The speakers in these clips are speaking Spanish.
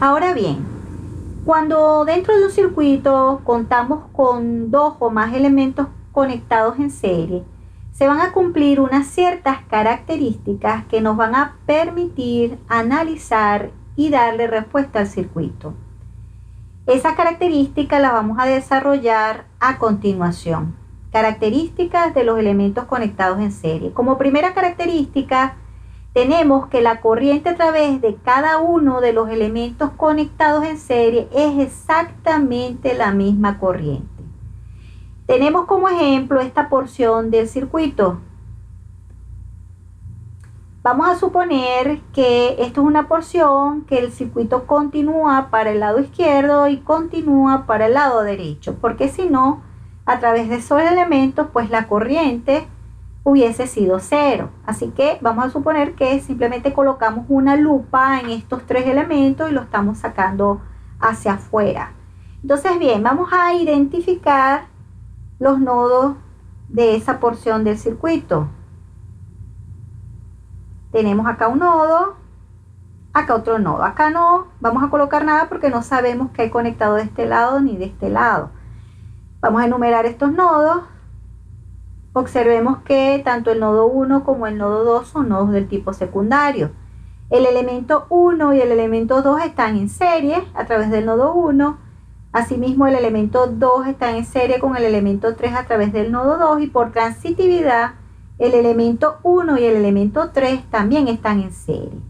Ahora bien, cuando dentro de un circuito contamos con dos o más elementos conectados en serie, se van a cumplir unas ciertas características que nos van a permitir analizar y darle respuesta al circuito. Esas características las vamos a desarrollar a continuación. Características de los elementos conectados en serie. Como primera característica, tenemos que la corriente a través de cada uno de los elementos conectados en serie es exactamente la misma corriente. Tenemos como ejemplo esta porción del circuito. Vamos a suponer que esto es una porción que el circuito continúa para el lado izquierdo y continúa para el lado derecho, porque si no, a través de esos elementos, pues la corriente hubiese sido cero. Así que vamos a suponer que simplemente colocamos una lupa en estos tres elementos y lo estamos sacando hacia afuera. Entonces, bien, vamos a identificar los nodos de esa porción del circuito. Tenemos acá un nodo, acá otro nodo. Acá no vamos a colocar nada porque no sabemos qué hay conectado de este lado ni de este lado. Vamos a enumerar estos nodos. Observemos que tanto el nodo 1 como el nodo 2 son nodos del tipo secundario. El elemento 1 y el elemento 2 están en serie a través del nodo 1. Asimismo, el elemento 2 está en serie con el elemento 3 a través del nodo 2. Y por transitividad, el elemento 1 y el elemento 3 también están en serie.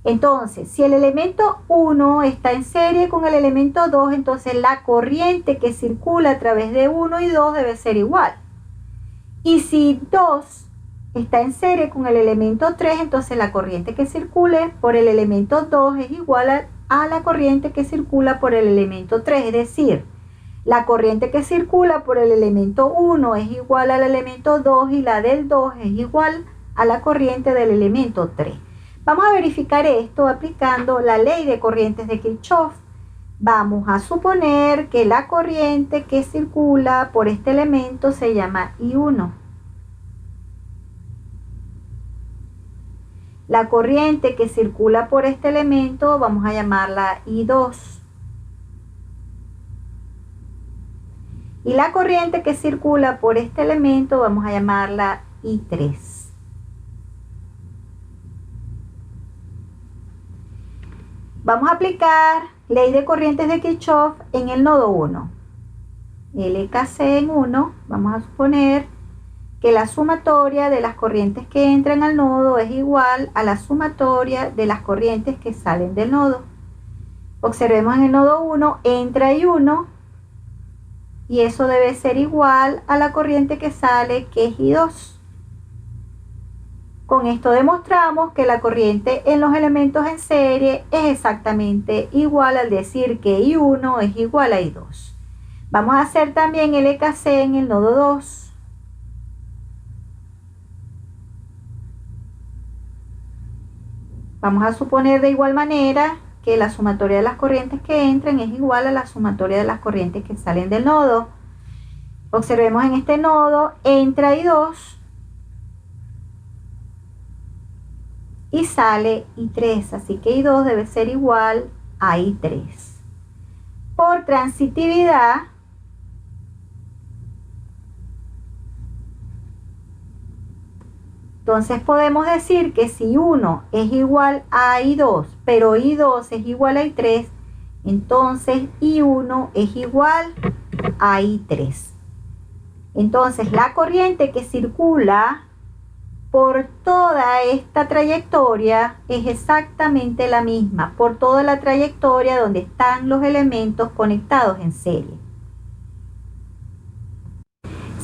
Entonces, si el elemento 1 está en serie con el elemento 2, entonces la corriente que circula a través de 1 y 2 debe ser igual. Y si 2 está en serie con el elemento 3, entonces la corriente que circule por el elemento 2 es igual a la corriente que circula por el elemento 3. Es decir, la corriente que circula por el elemento 1 es igual al elemento 2 y la del 2 es igual a la corriente del elemento 3. Vamos a verificar esto aplicando la ley de corrientes de Kirchhoff. Vamos a suponer que la corriente que circula por este elemento se llama I1. La corriente que circula por este elemento vamos a llamarla I2. Y la corriente que circula por este elemento vamos a llamarla I3. Vamos a aplicar ley de corrientes de Kirchhoff en el nodo 1. LKC en 1, vamos a suponer que la sumatoria de las corrientes que entran al nodo es igual a la sumatoria de las corrientes que salen del nodo. Observemos en el nodo 1, entra I1 y eso debe ser igual a la corriente que sale, que es I2. Con esto demostramos que la corriente en los elementos en serie es exactamente igual al decir que I1 es igual a I2. Vamos a hacer también el LKC en el nodo 2. Vamos a suponer de igual manera que la sumatoria de las corrientes que entran es igual a la sumatoria de las corrientes que salen del nodo. Observemos en este nodo, entra I2 y sale I3, así que I2 debe ser igual a I3. Por transitividad, entonces podemos decir que si 1 es igual a I2, pero I2 es igual a I3, entonces I1 es igual a I3. Entonces la corriente que circula por toda esta trayectoria es exactamente la misma, por toda la trayectoria donde están los elementos conectados en serie.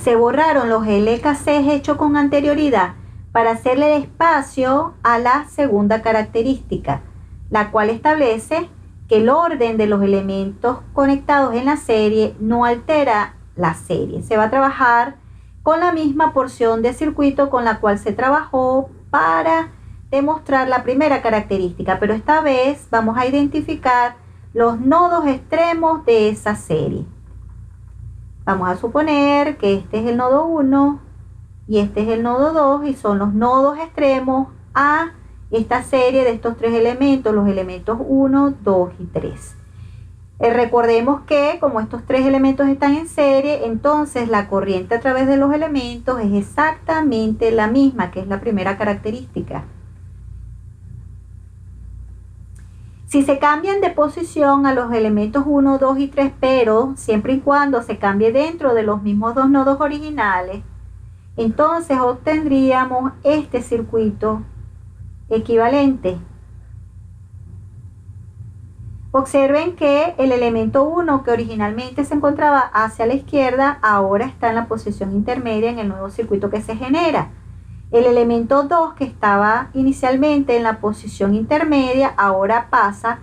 Se borraron los LKCs hechos con anterioridad para hacerle espacio a la segunda característica, la cual establece que el orden de los elementos conectados en la serie no altera la serie. Se va a trabajar con la misma porción de circuito con la cual se trabajó para demostrar la primera característica, pero esta vez vamos a identificar los nodos extremos de esa serie. Vamos a suponer que este es el nodo 1 y este es el nodo 2 y son los nodos extremos a esta serie de estos tres elementos, los elementos 1, 2 y 3. Recordemos que como estos tres elementos están en serie, entonces la corriente a través de los elementos es exactamente la misma, que es la primera característica. Si se cambian de posición a los elementos 1, 2 y 3, pero siempre y cuando se cambie dentro de los mismos dos nodos originales, entonces obtendríamos este circuito equivalente. Observen que el elemento 1, que originalmente se encontraba hacia la izquierda, ahora está en la posición intermedia en el nuevo circuito que se genera. El elemento 2, que estaba inicialmente en la posición intermedia, ahora pasa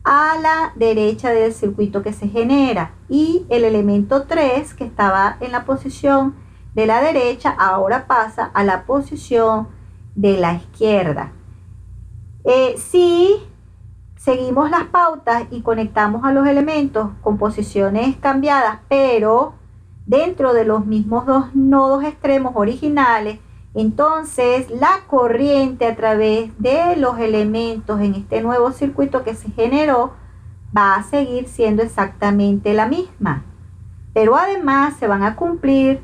a la derecha del circuito que se genera. Y el elemento 3, que estaba en la posición de la derecha, ahora pasa a la posición de la izquierda. Si seguimos las pautas y conectamos a los elementos con posiciones cambiadas, pero dentro de los mismos dos nodos extremos originales, entonces la corriente a través de los elementos en este nuevo circuito que se generó va a seguir siendo exactamente la misma. Pero además se van a cumplir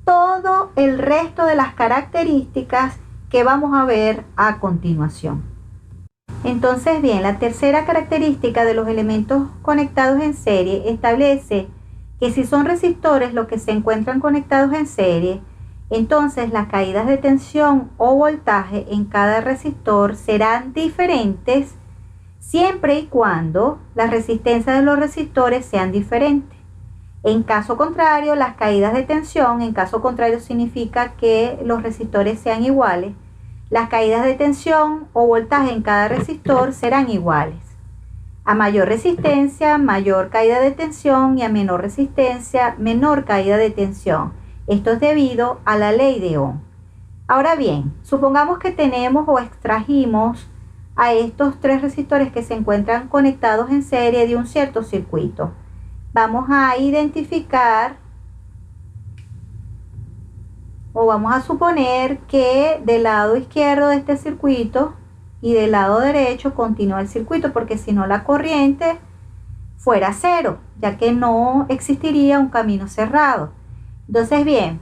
todo el resto de las características que vamos a ver a continuación. Entonces, bien, la tercera característica de los elementos conectados en serie establece que si son resistores los que se encuentran conectados en serie, entonces las caídas de tensión o voltaje en cada resistor serán diferentes siempre y cuando las resistencias de los resistores sean diferentes. En caso contrario, las caídas de tensión, en caso contrario significa que los resistores sean iguales. Las caídas de tensión o voltaje en cada resistor serán iguales. A mayor resistencia, mayor caída de tensión, y a menor resistencia, menor caída de tensión. Esto es debido a la ley de Ohm. Ahora bien, supongamos que tenemos o extrajimos a estos tres resistores que se encuentran conectados en serie de un cierto circuito. Vamos a identificar o vamos a suponer que del lado izquierdo de este circuito y del lado derecho continúa el circuito, porque si no la corriente fuera cero, ya que no existiría un camino cerrado. Entonces, bien,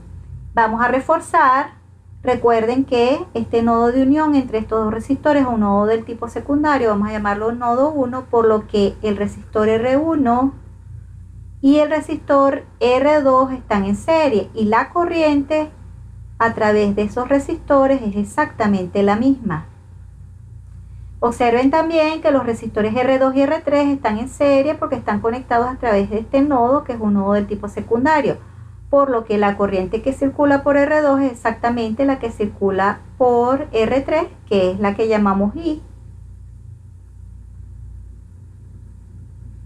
vamos a reforzar. Recuerden que este nodo de unión entre estos dos resistores es un nodo del tipo secundario, vamos a llamarlo nodo 1, por lo que el resistor R1 y el resistor R2 están en serie y la corriente a través de esos resistores es exactamente la misma. Observen también que los resistores R2 y R3 están en serie porque están conectados a través de este nodo, que es un nodo del tipo secundario, por lo que la corriente que circula por R2 es exactamente la que circula por R3, que es la que llamamos I.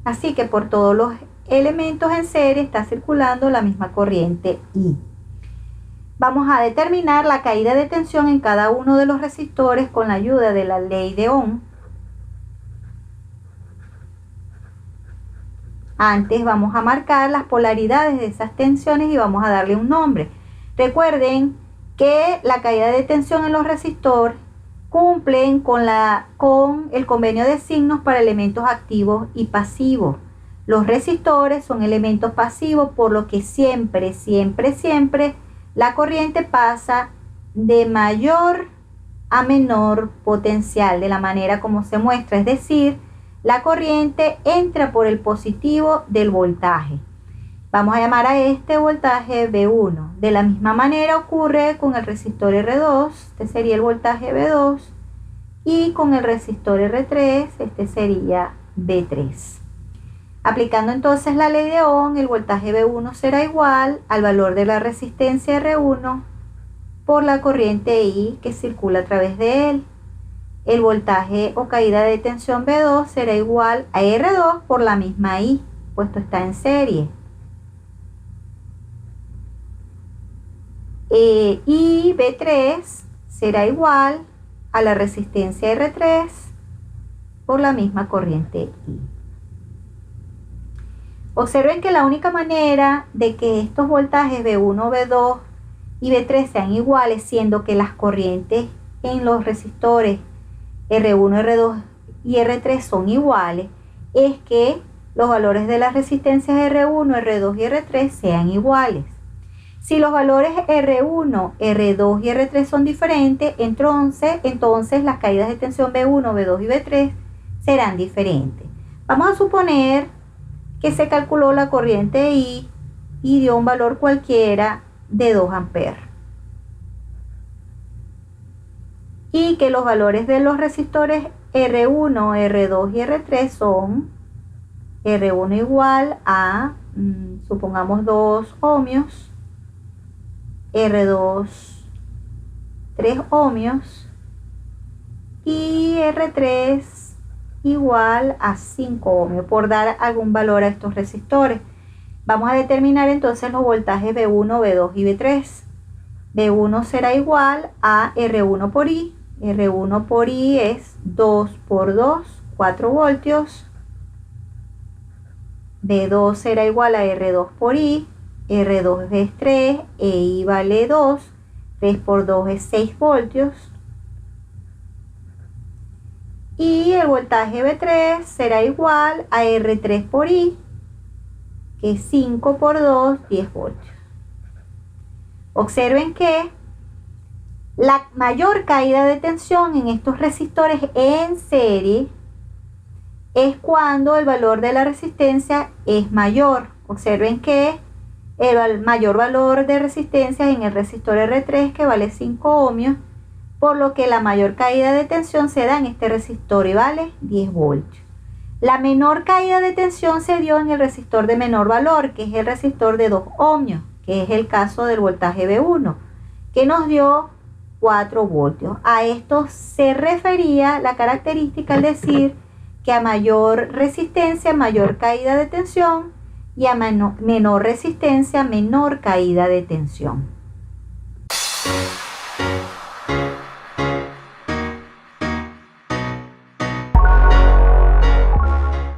Así que por todos los elementos en serie está circulando la misma corriente I. Vamos a determinar la caída de tensión en cada uno de los resistores con la ayuda de la ley de Ohm. Antes vamos a marcar las polaridades de esas tensiones y vamos a darle un nombre. Recuerden que la caída de tensión en los resistores cumplen con el convenio de signos para elementos activos y pasivos. Los resistores son elementos pasivos, por lo que siempre la corriente pasa de mayor a menor potencial, de la manera como se muestra, es decir, la corriente entra por el positivo del voltaje. Vamos a llamar a este voltaje V1. De la misma manera ocurre con el resistor R2, este sería el voltaje V2, y con el resistor R3, este sería V3. Aplicando entonces la ley de Ohm, el voltaje V1 será igual al valor de la resistencia R1 por la corriente I que circula a través de él. El voltaje o caída de tensión V2 será igual a R2 por la misma I, puesto está en serie. y B3 será igual a la resistencia R3 por la misma corriente I. Observen que la única manera de que estos voltajes B1, B2 y B3 sean iguales, siendo que las corrientes en los resistores R1, R2 y R3 son iguales, es que los valores de las resistencias R1, R2 y R3 sean iguales. Si los valores R1, R2 y R3 son diferentes, entonces las caídas de tensión B1, B2 y B3 serán diferentes. Vamos a suponer que se calculó la corriente I y dio un valor cualquiera de 2 amperes. Y que los valores de los resistores R1, R2 y R3 son R1 igual a, supongamos 2 ohmios, R2 3 ohmios y R3 igual a 5 ohmios, por dar algún valor a estos resistores. Vamos a determinar entonces los voltajes B1, B2 y B3. B1 será igual a R1 por I. R1 por I es 2 por 2, 4 voltios. B2 será igual a R2 por I. R2 es 3 e I vale 2. 3 por 2 es 6 voltios. Y el voltaje B3 será igual a R3 por I, que es 5 por 2, 10 voltios. Observen que la mayor caída de tensión en estos resistores en serie es cuando el valor de la resistencia es mayor. Observen que el mayor valor de resistencia en el resistor R3, que vale 5 ohmios, por lo que la mayor caída de tensión se da en este resistor y vale 10 voltios. La menor caída de tensión se dio en el resistor de menor valor, que es el resistor de 2 ohmios, que es el caso del voltaje B1, que nos dio 4 voltios. A esto se refería la característica al decir que a mayor resistencia, mayor caída de tensión, y a menor resistencia, menor caída de tensión.